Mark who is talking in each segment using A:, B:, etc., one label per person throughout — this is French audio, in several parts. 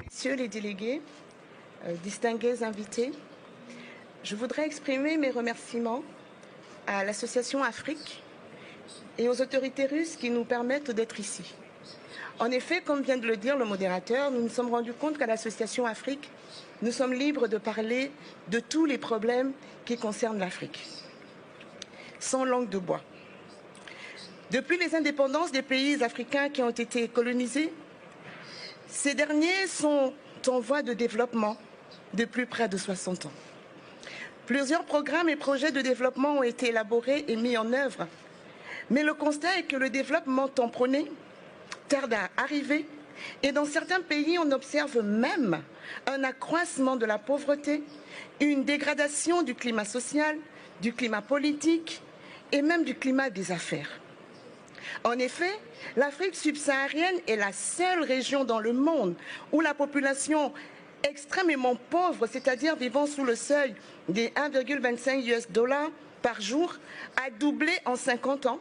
A: Messieurs les délégués, distingués invités, je voudrais exprimer mes remerciements à l'Association Afrique et aux autorités russes qui nous permettent d'être ici. En effet, comme vient de le dire le modérateur, nous nous sommes rendus compte qu'à l'Association Afrique, nous sommes libres de parler de tous les problèmes qui concernent l'Afrique, sans langue de bois. Depuis les indépendances des pays africains qui ont été colonisés, ces derniers sont en voie de développement depuis près de 60 ans. Plusieurs programmes et projets de développement ont été élaborés et mis en œuvre, mais le constat est que le développement tant prôné tarde à arriver et dans certains pays, on observe même un accroissement de la pauvreté, une dégradation du climat social, du climat politique et même du climat des affaires. En effet, l'Afrique subsaharienne est la seule région dans le monde où la population extrêmement pauvre, c'est-à-dire vivant sous le seuil des 1,25 $ par jour, a doublé en 50 ans,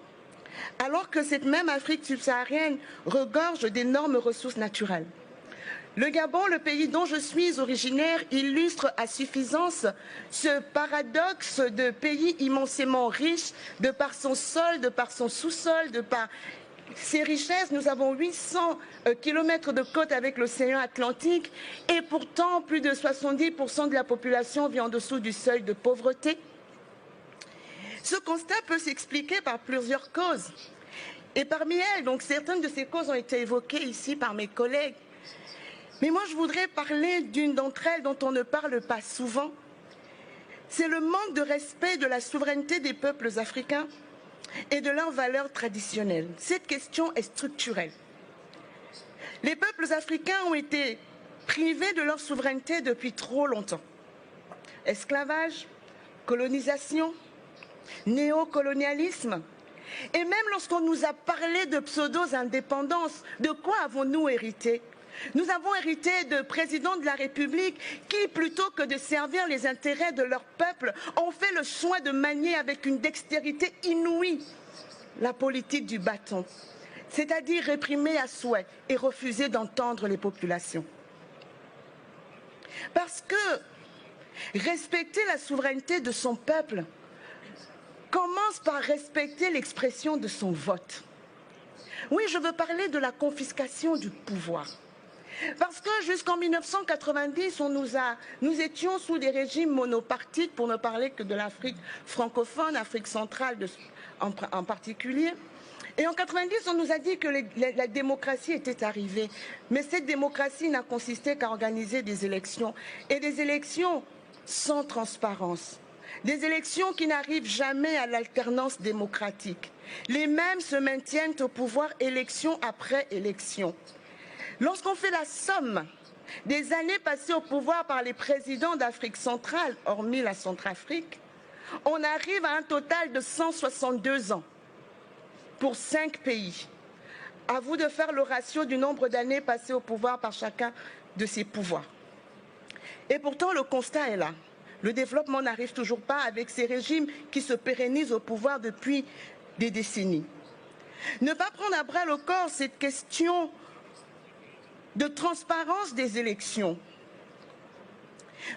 A: alors que cette même Afrique subsaharienne regorge d'énormes ressources naturelles. Le Gabon, le pays dont je suis originaire, illustre à suffisance ce paradoxe de pays immensément riche de par son sol, de par son sous-sol, de par ses richesses. Nous avons 800 km de côte avec l'océan Atlantique et pourtant plus de 70% de la population vit en dessous du seuil de pauvreté. Ce constat peut s'expliquer par plusieurs causes. Et parmi elles, donc certaines de ces causes ont été évoquées ici par mes collègues. Mais moi, je voudrais parler d'une d'entre elles dont on ne parle pas souvent. C'est le manque de respect de la souveraineté des peuples africains et de leurs valeurs traditionnelles. Cette question est structurelle. Les peuples africains ont été privés de leur souveraineté depuis trop longtemps. Esclavage, colonisation, néocolonialisme. Et même lorsqu'on nous a parlé de pseudo-indépendance, de quoi avons-nous hérité ? Nous avons hérité de présidents de la République qui, plutôt que de servir les intérêts de leur peuple, ont fait le choix de manier avec une dextérité inouïe la politique du bâton, c'est-à-dire réprimer à souhait et refuser d'entendre les populations. Parce que respecter la souveraineté de son peuple commence par respecter l'expression de son vote. Oui, je veux parler de la confiscation du pouvoir. Parce que jusqu'en 1990, nous étions sous des régimes monopartites, pour ne parler que de l'Afrique francophone, Afrique centrale en particulier. Et en 90, on nous a dit que la démocratie était arrivée. Mais cette démocratie n'a consisté qu'à organiser des élections. Et des élections sans transparence. Des élections qui n'arrivent jamais à l'alternance démocratique. Les mêmes se maintiennent au pouvoir élection après élection. Lorsqu'on fait la somme des années passées au pouvoir par les présidents d'Afrique centrale, hormis la Centrafrique, on arrive à un total de 162 ans pour 5 pays. À vous de faire le ratio du nombre d'années passées au pouvoir par chacun de ces pouvoirs. Et pourtant, le constat est là. Le développement n'arrive toujours pas avec ces régimes qui se pérennisent au pouvoir depuis des décennies. Ne pas prendre à bras le corps cette question de transparence des élections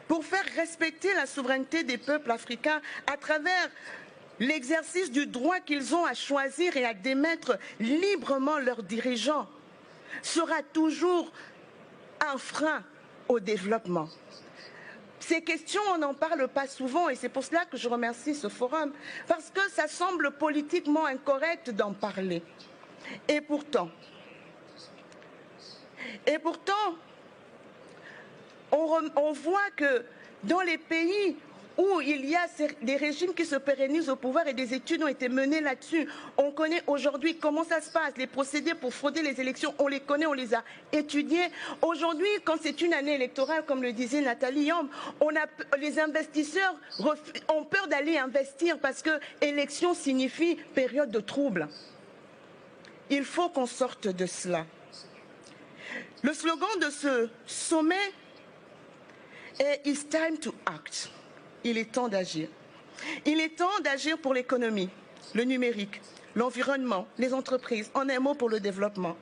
A: pour faire respecter la souveraineté des peuples africains à travers l'exercice du droit qu'ils ont à choisir et à démettre librement leurs dirigeants sera toujours un frein au développement. Ces questions, on n'en parle pas souvent et c'est pour cela que je remercie ce forum, parce que ça semble politiquement incorrect d'en parler. Et pourtant, on voit que dans les pays où il y a des régimes qui se pérennisent au pouvoir et des études ont été menées là-dessus, on connaît aujourd'hui comment ça se passe, les procédés pour frauder les élections, on les connaît, on les a étudiés. Aujourd'hui, quand c'est une année électorale, comme le disait Nathalie Yamb, les investisseurs ont peur d'aller investir parce que élection signifie période de trouble. Il faut qu'on sorte de cela. Le slogan de ce sommet est « It's time to act ». Il est temps d'agir. Il est temps d'agir pour l'économie, le numérique, l'environnement, les entreprises, en un mot pour le développement.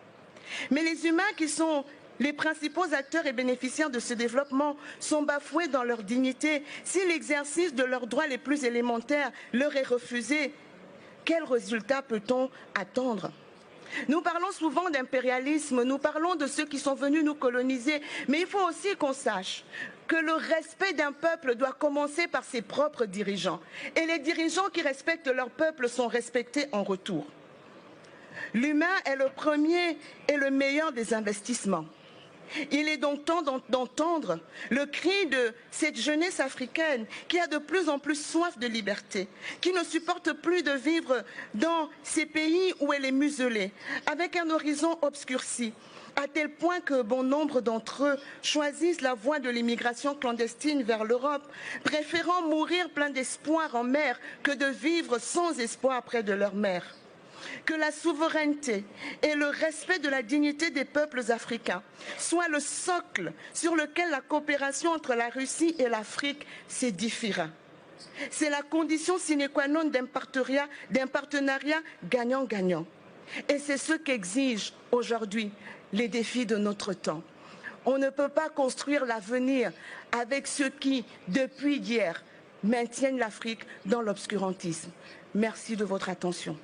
A: Mais les humains qui sont Les principaux acteurs et bénéficiaires de ce développement sont bafoués dans leur dignité. Si l'exercice de leurs droits les plus élémentaires leur est refusé, quel résultat peut-on attendre ? Nous parlons souvent d'impérialisme, nous parlons de ceux qui sont venus nous coloniser, mais il faut aussi qu'on sache que le respect d'un peuple doit commencer par ses propres dirigeants. Et les dirigeants qui respectent leur peuple sont respectés en retour. L'humain est le premier et le meilleur des investissements. Il est donc temps d'entendre le cri de cette jeunesse africaine qui a de plus en plus soif de liberté, qui ne supporte plus de vivre dans ces pays où elle est muselée, avec un horizon obscurci, à tel point que bon nombre d'entre eux choisissent la voie de l'immigration clandestine vers l'Europe, préférant mourir plein d'espoir en mer que de vivre sans espoir près de leur mère. Que la souveraineté et le respect de la dignité des peuples africains soient le socle sur lequel la coopération entre la Russie et l'Afrique s'édifiera. C'est la condition sine qua non d'un partenariat gagnant-gagnant. Et c'est ce qu'exigent aujourd'hui les défis de notre temps. On ne peut pas construire l'avenir avec ceux qui, depuis hier, maintiennent l'Afrique dans l'obscurantisme. Merci de votre attention.